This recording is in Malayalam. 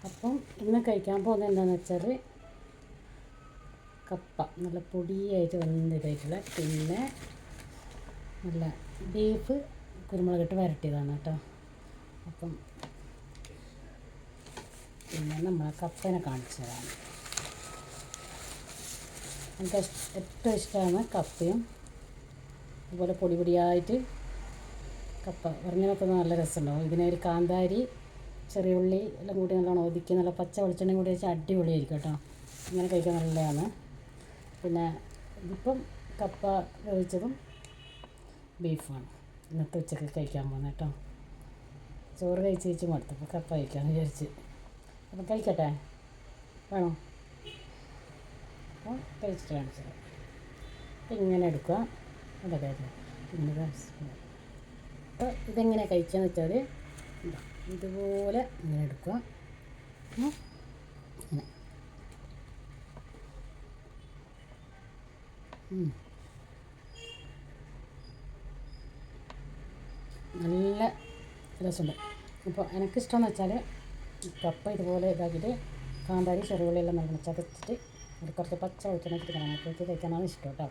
അപ്പം ഇന്ന് കഴിക്കാൻ പോകുന്നത് എന്താണെന്ന് വെച്ചാൽ കപ്പ നല്ല പൊടിയായിട്ട് വെന്തതായിട്ടുള്ള, പിന്നെ നല്ല ബീഫ് കുരുമുളകിട്ട് വരട്ടിയതാണ് കേട്ടോ. അപ്പം പിന്നെ നമ്മളെ കപ്പനെ കാണിച്ചു തരാം. എനിക്ക് ഏറ്റവും ഇഷ്ടമാണ് കപ്പയും അതുപോലെ പൊടി പൊടിയായിട്ട് കപ്പ പറഞ്ഞു വെക്കുന്നത് നല്ല രസമുണ്ടാവും. ഇതിനൊരു കാന്താരി, ചെറിയ ഉള്ളി എല്ലാം കൂടി നല്ലോണം ഒതുക്കി നല്ല പച്ച വെളിച്ചെണ്ണയും കൂടി വെച്ചാൽ അടിപൊളിയായിരിക്കും കേട്ടോ. ഇങ്ങനെ കഴിക്കാൻ നല്ലതാണ്. പിന്നെ ഇതിപ്പം കപ്പ വേവിച്ചതും ബീഫുമാണ് ഇന്നത്തെ ഉച്ചയ്ക്ക് കഴിക്കാൻ പോകുന്നത് കേട്ടോ. ചോറ് കഴിച്ച് മടുത്തപ്പോൾ കപ്പ കഴിക്കാമെന്ന് വിചാരിച്ച്. അപ്പം കഴിക്കട്ടെ, വേണോ? അപ്പോൾ കഴിച്ചിട്ട് കാണിച്ചത് ഇങ്ങനെ എടുക്കുക. അതൊക്കെ ഇങ്ങനെ അപ്പോൾ ഇതെങ്ങനെ കഴിക്കാന്ന് വെച്ചാൽ ഇതുപോലെ ഇങ്ങനെ എടുക്കുക. ഇങ്ങനെ നല്ല രസമുണ്ട്. അപ്പോൾ എനിക്കിഷ്ടമെന്ന് വെച്ചാൽ കപ്പ ഇതുപോലെ ഇതാക്കിയിട്ട് കാന്താരി ചെറുള്ളിയെല്ലാം നല്ലോണം ചതച്ചിട്ട് കുറച്ച് പച്ച വെളിച്ചെണ്ണ ഇട്ടിട്ട് കഴിക്കാനാണ് ഇഷ്ടം കേട്ടോ.